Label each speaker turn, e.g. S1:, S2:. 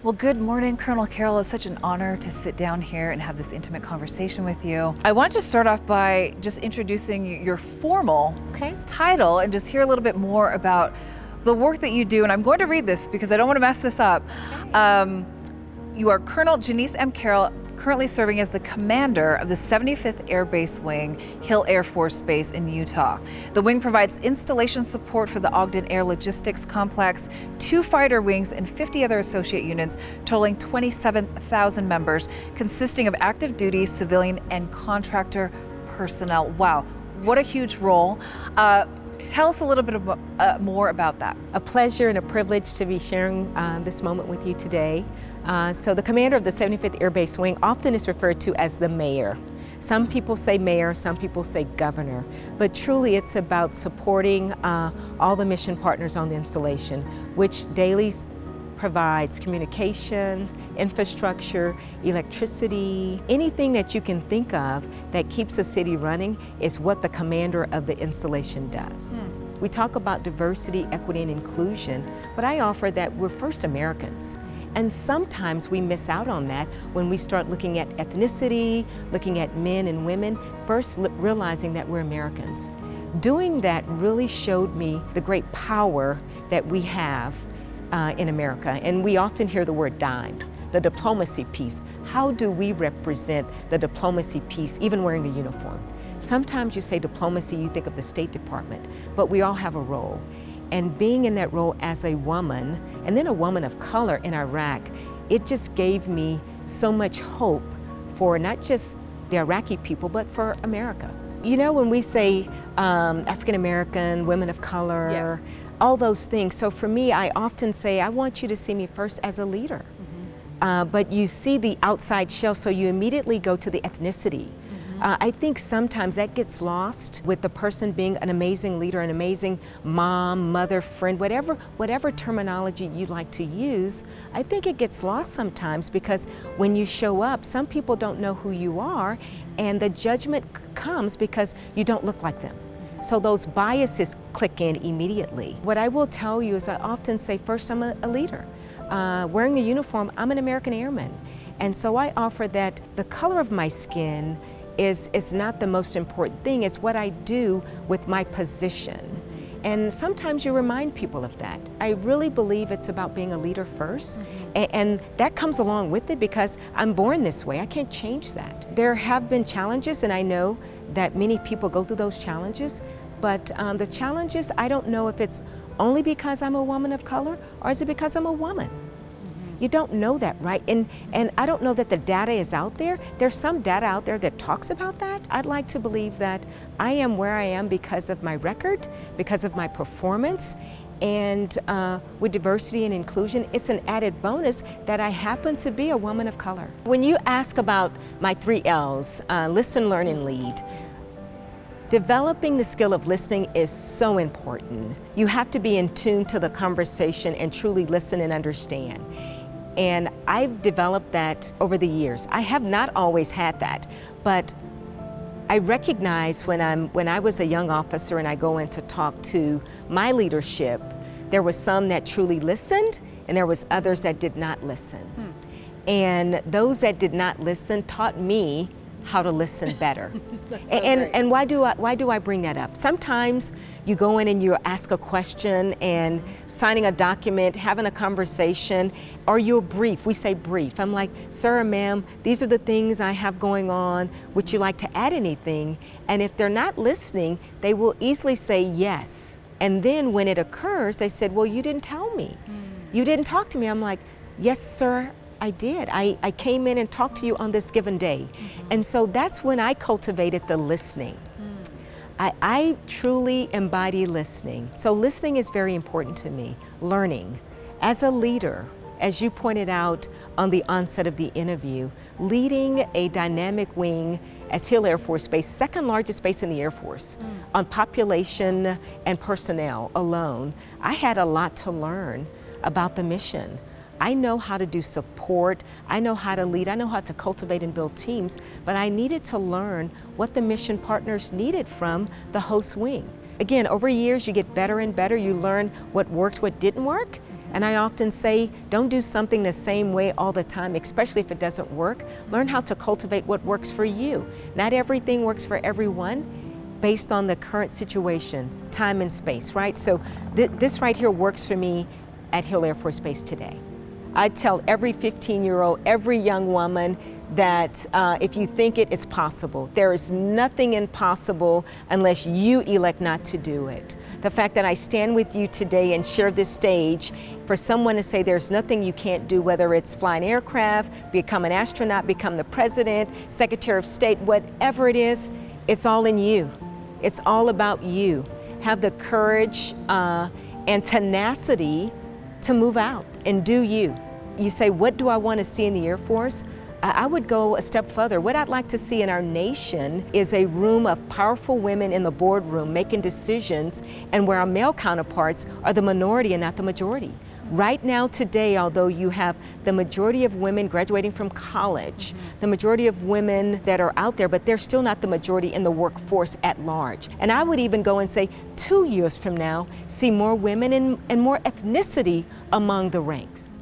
S1: Well, good morning, Colonel Carroll. It's such an honor to sit down here and have this intimate conversation with you. I wanted to start off by just introducing your formal title and just hear a little bit more about the work that you do. And I'm going to read this because I don't want to mess this up. You are Colonel Janice M. Carroll, currently serving as the commander of the 75th Air Base Wing, Hill Air Force Base in Utah. The wing provides installation support for the Ogden Air Logistics Complex, 2 fighter wings, and 50 other associate units, totaling 27,000 members, consisting of active duty, civilian, and contractor personnel. Wow, what a huge role. Tell us a little bit more about that.
S2: A pleasure and a privilege to be sharing this moment with you today. So the commander of the 75th Air Base Wing often is referred to as the mayor. Some people say mayor, some people say governor, but truly it's about supporting all the mission partners on the installation, which daily provides communication, infrastructure, electricity, anything that you can think of that keeps the city running is what the commander of the installation does. We talk about diversity, equity, and inclusion, but I offer that we're first Americans. And sometimes we miss out on that when we start looking at ethnicity, looking at men and women, first realizing that we're Americans. Doing that really showed me the great power that we have in America. And we often hear the word dime, the diplomacy piece. How do we represent the diplomacy piece, even wearing the uniform? Sometimes you say diplomacy, you think of the State Department, but we all have a role. And being in that role as a woman, and then a woman of color in Iraq, it just gave me so much hope for not just the Iraqi people, but for America. You know, when we say African American, women of color, all those things. So for me, I often say, I want you to see me first as a leader. But you see the outside shell, so you immediately go to the ethnicity. I think sometimes that gets lost with the person being an amazing leader, an amazing mom, mother, friend, whatever terminology you like to use. I think it gets lost sometimes because when you show up, some people don't know who you are, and the judgment comes because you don't look like them. So those biases click in immediately. What I will tell you is I often say, first, I'm a leader. Wearing a uniform, I'm an American airman. And so I offer that the color of my skin is not the most important thing. It's what I do with my position. And sometimes you remind people of that. I really believe it's about being a leader first. And that comes along with it because I'm born this way. I can't change that. There have been challenges, and I know that many people go through those challenges, but the challenges, I don't know if it's only because I'm a woman of color or is it because I'm a woman? You don't know that, right? And I don't know that the data is out there. There's some data out there that talks about that. I'd like to believe that I am where I am because of my record, because of my performance, and with diversity and inclusion, it's an added bonus that I happen to be a woman of color. When you ask about my 3 L's, listen, learn, and lead, developing the skill of listening is so important. You have to be in tune to the conversation and truly listen and understand. And I've developed that over the years. I have not always had that, but I recognize when I was a young officer and I go in to talk to my leadership, there was some that truly listened and there was others that did not listen. And those that did not listen taught me how to listen better. And why do I bring that up? Sometimes you go in and you ask a question and signing a document, having a conversation, or you'll brief. We say brief. I'm like, sir or ma'am, these are the things I have going on. Would you like to add anything? And if they're not listening, they will easily say yes. And then when it occurs, they said, well, you didn't tell me. You didn't talk to me. I'm like, yes, sir, I did. I came in and talked to you on this given day. And so that's when I cultivated the listening. I truly embody listening. So listening is very important to me. Learning. As a leader, as you pointed out on the onset of the interview, leading a dynamic wing as Hill Air Force Base, second largest base in the Air Force, on population and personnel alone, I had a lot to learn about the mission. I know how to do support, I know how to lead, I know how to cultivate and build teams, but I needed to learn what the mission partners needed from the host wing. Again, over years you get better and better, you learn what worked, what didn't work, And I often say, don't do something the same way all the time, especially if it doesn't work. Learn how to cultivate what works for you. Not everything works for everyone based on the current situation, time and space, right? So this right here works for me at Hill Air Force Base today. I tell every 15-year-old, every young woman that if you think it, it's possible. There is nothing impossible unless you elect not to do it. The fact that I stand with you today and share this stage for someone to say there's nothing you can't do, whether it's fly an aircraft, become an astronaut, become the president, Secretary of State, whatever it is, it's all in you. It's all about you. Have the courage and tenacity to move out and do you. You say, what do I want to see in the Air Force? I would go a step further. What I'd like to see in our nation is a room of powerful women in the boardroom making decisions, and where our male counterparts are the minority and not the majority. Right now, today, although you have the majority of women graduating from college, the majority of women that are out there, but they're still not the majority in the workforce at large. And I would even go and say 2 years from now, see more women and more ethnicity among the ranks.